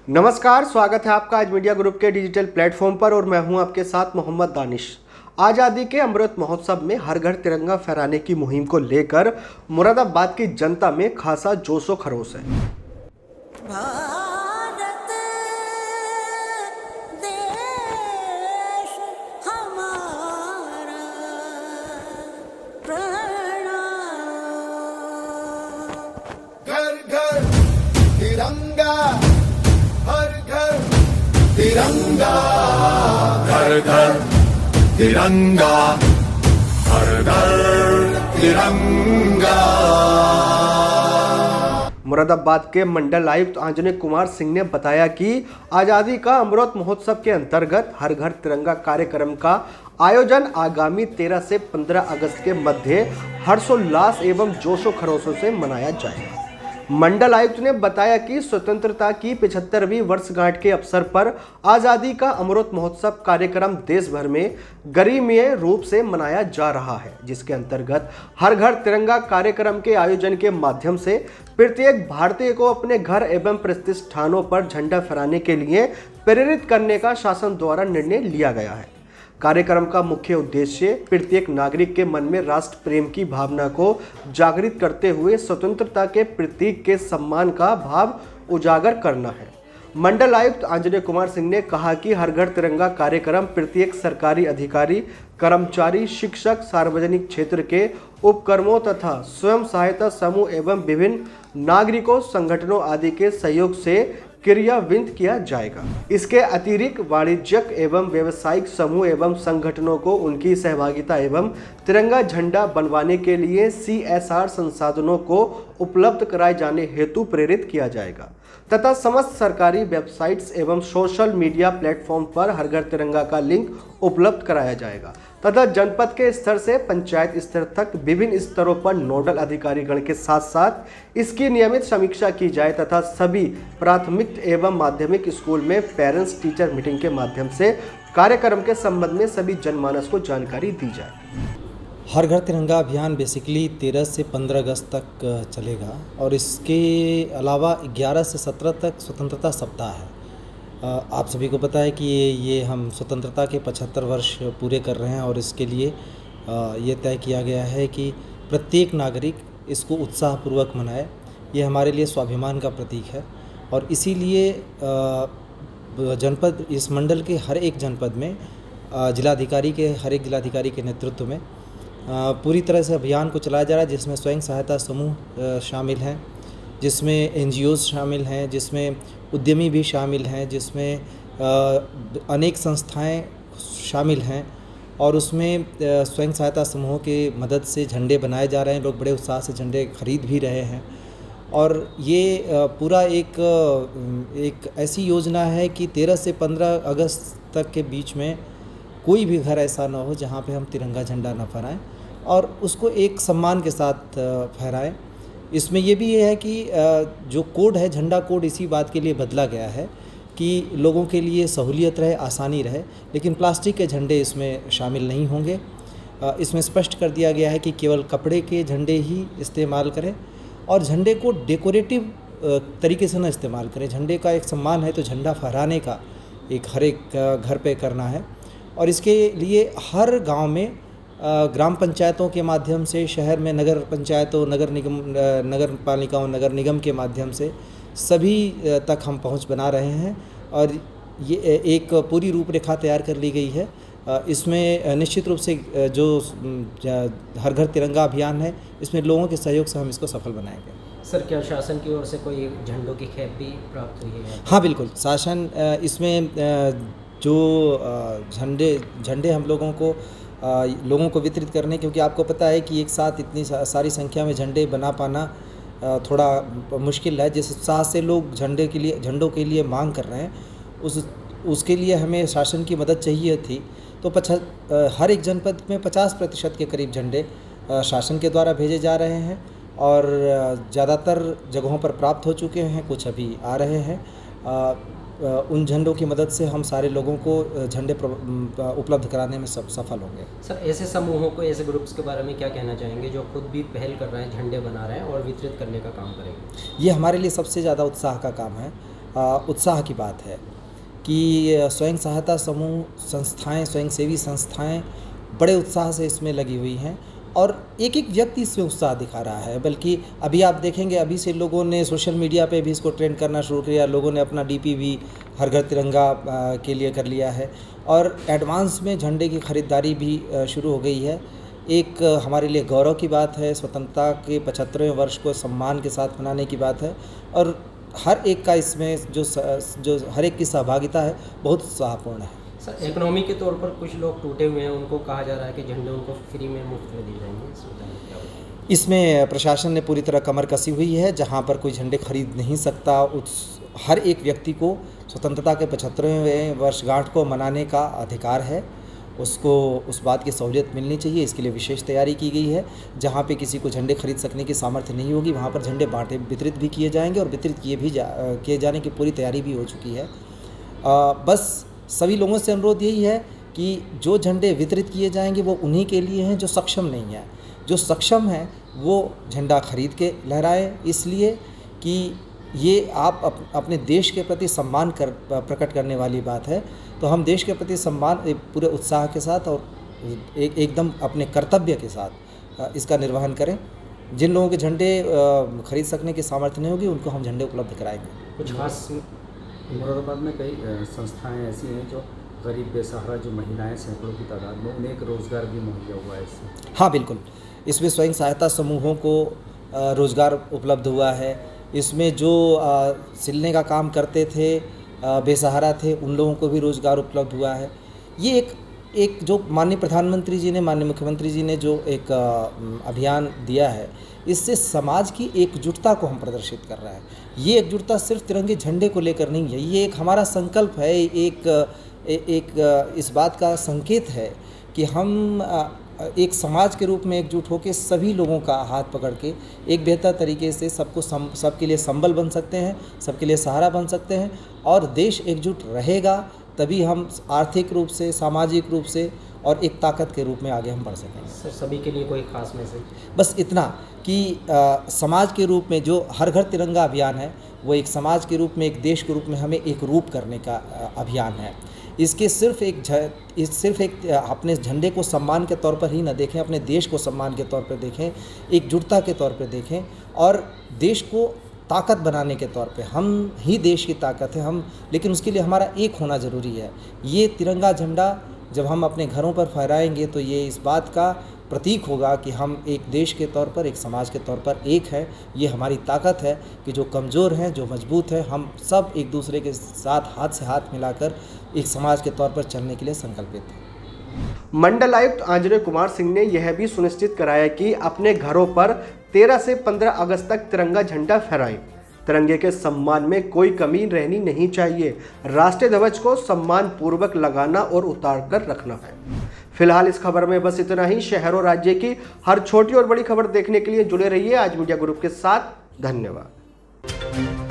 नमस्कार, स्वागत है आपका आज मीडिया ग्रुप के डिजिटल प्लेटफॉर्म पर और मैं हूं आपके साथ मोहम्मद दानिश। आज़ादी के अमृत महोत्सव में हर घर तिरंगा फहराने की मुहिम को लेकर मुरादाबाद की जनता में खासा जोशो खरोश है। भारत देश हमारा प्रणाम। घर घर तिरंगा, हर घर तिरंगा, घर घर तिरंगा, हर घर तिरंगा। मुरादाबाद के मंडल आयुक्त आंजनेय कुमार सिंह ने बताया कि आज़ादी का अमृत महोत्सव के अंतर्गत हर घर तिरंगा कार्यक्रम का आयोजन आगामी 13 से 15 अगस्त के मध्य हर्षोल्लास एवं जोशो खरोशों से मनाया जाएगा। मंडल आयुक्त ने बताया कि स्वतंत्रता की 75वीं वर्षगांठ के अवसर पर आज़ादी का अमृत महोत्सव कार्यक्रम देश भर में गरिमामय रूप से मनाया जा रहा है, जिसके अंतर्गत हर घर तिरंगा कार्यक्रम के आयोजन के माध्यम से प्रत्येक भारतीय को अपने घर एवं प्रतिष्ठानों पर झंडा फहराने के लिए प्रेरित करने का शासन द्वारा निर्णय लिया गया है। कार्यक्रम का मुख्य उद्देश्य प्रत्येक नागरिक के मन में राष्ट्र प्रेम की भावना को जागृत करते हुए स्वतंत्रता के प्रतीक के सम्मान का भाव उजागर करना है। मंडल आयुक्त आंजनेय कुमार सिंह ने कहा कि हर घर तिरंगा कार्यक्रम प्रत्येक सरकारी अधिकारी, कर्मचारी, शिक्षक, सार्वजनिक क्षेत्र के उपक्रमों तथा स्वयं सहायता समूह एवं विभिन्न नागरिकों, संगठनों आदि के सहयोग से क्रियान्वित किया जाएगा। इसके अतिरिक्त वाणिज्यिक एवं व्यावसायिक समूह एवं संगठनों को उनकी सहभागिता एवं तिरंगा झंडा बनवाने के लिए CSR संसाधनों को उपलब्ध कराए जाने हेतु प्रेरित किया जाएगा तथा समस्त सरकारी वेबसाइट्स एवं सोशल मीडिया प्लेटफॉर्म पर हर घर तिरंगा का लिंक उपलब्ध कराया जाएगा तथा जनपद के स्तर से पंचायत स्तर तक विभिन्न स्तरों पर नोडल अधिकारीगण के साथ साथ इसकी नियमित समीक्षा की जाए तथा सभी प्राथमिक एवं माध्यमिक स्कूल में पेरेंट्स टीचर मीटिंग के माध्यम से कार्यक्रम के संबंध में सभी जनमानस को जानकारी दी जाए। हर घर तिरंगा अभियान बेसिकली 13 से 15 अगस्त तक चलेगा और इसके अलावा 11 से 17 तक स्वतंत्रता सप्ताह है। आप सभी को पता है कि ये हम स्वतंत्रता के 75 वर्ष पूरे कर रहे हैं और इसके लिए ये तय किया गया है कि प्रत्येक नागरिक इसको उत्साहपूर्वक मनाए। ये हमारे लिए स्वाभिमान का प्रतीक है और इसीलिए जनपद इस मंडल के हर एक जनपद में जिलाधिकारी के हर एक जिलाधिकारी के नेतृत्व में पूरी तरह से अभियान को चलाया जा रहा है, जिसमें स्वयं सहायता समूह शामिल हैं, जिसमें NGOs शामिल हैं, जिसमें उद्यमी भी शामिल हैं, जिसमें अनेक संस्थाएं शामिल हैं और उसमें स्वयं सहायता समूहों के मदद से झंडे बनाए जा रहे हैं। लोग बड़े उत्साह से झंडे खरीद भी रहे हैं और ये पूरा एक ऐसी योजना है कि 13 से 15 अगस्त तक के बीच में कोई भी घर ऐसा ना हो जहाँ पे हम तिरंगा झंडा न फहराएं और उसको एक सम्मान के साथ फहराएं। इसमें ये भी है कि जो कोड है, झंडा कोड इसी बात के लिए बदला गया है कि लोगों के लिए सहूलियत रहे, आसानी रहे, लेकिन प्लास्टिक के झंडे इसमें शामिल नहीं होंगे। इसमें स्पष्ट कर दिया गया है कि केवल कपड़े के झंडे ही इस्तेमाल करें और झंडे को डेकोरेटिव तरीके से न इस्तेमाल करें। झंडे का एक सम्मान है तो झंडा फहराने का एक हर एक घर पे करना है और इसके लिए हर गांव में ग्राम पंचायतों के माध्यम से, शहर में नगर पंचायतों, नगर निगम, नगर पालिकाओं, नगर निगम के माध्यम से सभी तक हम पहुंच बना रहे हैं और ये एक पूरी रूपरेखा तैयार कर ली गई है। इसमें निश्चित रूप से जो हर घर तिरंगा अभियान है, इसमें लोगों के सहयोग से हम इसको सफल बनाएंगे। सर, क्या शासन की ओर से कोई झंडों की खेप भी प्राप्त हुई है? हाँ बिल्कुल, शासन इसमें जो झंडे हम लोगों को वितरित करने, क्योंकि आपको पता है कि एक साथ इतनी सारी संख्या में झंडे बना पाना थोड़ा मुश्किल है। जिस उत्साह से लोग झंडों के लिए मांग कर रहे हैं, उसके लिए हमें शासन की मदद चाहिए थी। तो हर एक जनपद में 50% के करीब झंडे शासन के द्वारा भेजे जा रहे हैं और ज़्यादातर जगहों पर प्राप्त हो चुके हैं, कुछ अभी आ रहे हैं। उन झंडों की मदद से हम सारे लोगों को झंडे उपलब्ध कराने में सफल होंगे। सर, ऐसे समूहों को, ऐसे ग्रुप्स के बारे में क्या कहना चाहेंगे जो खुद भी पहल कर रहे हैं, झंडे बना रहे हैं और वितरित करने का काम करेंगे? ये हमारे लिए सबसे ज़्यादा उत्साह का काम है। उत्साह की बात है कि स्वयं सहायता समूह संस्थाएं, स्वयंसेवी संस्थाएं बड़े उत्साह से इसमें लगी हुई हैं और एक एक व्यक्ति इसमें उत्साह दिखा रहा है। बल्कि अभी आप देखेंगे, अभी से लोगों ने सोशल मीडिया पे भी इसको ट्रेंड करना शुरू किया, लोगों ने अपना डीपी भी हर घर तिरंगा के लिए कर लिया है और एडवांस में झंडे की खरीदारी भी शुरू हो गई है। एक हमारे लिए गौरव की बात है, स्वतंत्रता के 75वें वर्ष को सम्मान के साथ मनाने की बात है और हर एक का इसमें जो हर एक की सहभागिता है बहुत उत्साहपूर्ण है। सर, इकोनॉमी के तौर पर कुछ लोग टूटे हुए हैं, उनको कहा जा रहा है कि झंडे उनको फ्री में, मुफ्त में दिए जाएंगे, इसमें क्या होगा? इसमें प्रशासन ने पूरी तरह कमर कसी हुई है। जहां पर कोई झंडे खरीद नहीं सकता, हर एक व्यक्ति को स्वतंत्रता के 75वें वर्षगांठ को मनाने का अधिकार है, उसको उस बात की सहूलियत मिलनी चाहिए। इसके लिए विशेष तैयारी की गई है। जहाँ पे किसी को झंडे खरीद सकने की सामर्थ्य नहीं होगी, वहाँ पर झंडे वितरित भी किए जाएंगे और वितरित किए जाने की पूरी तैयारी भी हो चुकी है। बस सभी लोगों से अनुरोध यही है कि जो झंडे वितरित किए जाएंगे वो उन्हीं के लिए हैं जो सक्षम नहीं हैं। जो सक्षम हैं वो झंडा खरीद के लहराएं, इसलिए कि ये आप अपने देश के प्रति सम्मान प्रकट करने वाली बात है। तो हम देश के प्रति सम्मान पूरे उत्साह के साथ और एकदम अपने कर्तव्य के साथ इसका निर्वहन करें। जिन लोगों के झंडे खरीद सकने की सामर्थ्य नहीं होगी उनको हम झंडे उपलब्ध कराएंगे। कुछ खास मुरादाबाद में कई संस्थाएं ऐसी हैं जो गरीब बेसहारा जो महिलाएं सैकड़ों की तादाद में, उन्हें एक रोज़गार भी मुहैया हुआ है इससे। हाँ बिल्कुल, इसमें स्वयं सहायता समूहों को रोज़गार उपलब्ध हुआ है। इसमें जो सिलने का काम करते थे, बेसहारा थे, उन लोगों को भी रोज़गार उपलब्ध हुआ है। ये एक जो माननीय प्रधानमंत्री जी ने, माननीय मुख्यमंत्री जी ने जो एक अभियान दिया है, इससे समाज की एकजुटता को हम प्रदर्शित कर रहे हैं। ये एकजुटता सिर्फ तिरंगे झंडे को लेकर नहीं है, ये एक हमारा संकल्प है, एक इस बात का संकेत है कि हम एक समाज के रूप में एकजुट होकर सभी लोगों का हाथ पकड़ के एक बेहतर तरीके से सबके लिए संबल बन सकते हैं, सबके लिए सहारा बन सकते हैं। और देश एकजुट रहेगा तभी हम आर्थिक रूप से, सामाजिक रूप से और एक ताकत के रूप में आगे हम बढ़ सकेंगे। सर, सभी के लिए कोई खास मैसेज? बस इतना कि समाज के रूप में जो हर घर तिरंगा अभियान है वो एक समाज के रूप में, एक देश के रूप में हमें एक रूप करने का अभियान है। इसके सिर्फ एक अपने झंडे को सम्मान के तौर पर ही न देखें, अपने देश को सम्मान के तौर पर देखें, एकजुटता के तौर पर देखें और देश को ताकत बनाने के तौर पे। हम ही देश की ताकत है, लेकिन उसके लिए हमारा एक होना ज़रूरी है। ये तिरंगा झंडा जब हम अपने घरों पर फहराएंगे तो ये इस बात का प्रतीक होगा कि हम एक देश के तौर पर, एक समाज के तौर पर एक है। ये हमारी ताकत है कि जो कमज़ोर हैं, जो मजबूत हैं, हम सब एक दूसरे के साथ हाथ से हाथ मिलाकर एक समाज के तौर पर चलने के लिए संकल्पित हैं। मंडल आयुक्त आंजनेय कुमार सिंह ने यह भी सुनिश्चित कराया कि अपने घरों पर 13 से 15 अगस्त तक तिरंगा झंडा फहराएं। तिरंगे के सम्मान में कोई कमी रहनी नहीं चाहिए। राष्ट्रीय ध्वज को सम्मान पूर्वक लगाना और उतार कर रखना है। फिलहाल इस खबर में बस इतना ही। शहर और राज्य की हर छोटी और बड़ी खबर देखने के लिए जुड़े रहिए आज मीडिया ग्रुप के साथ। धन्यवाद।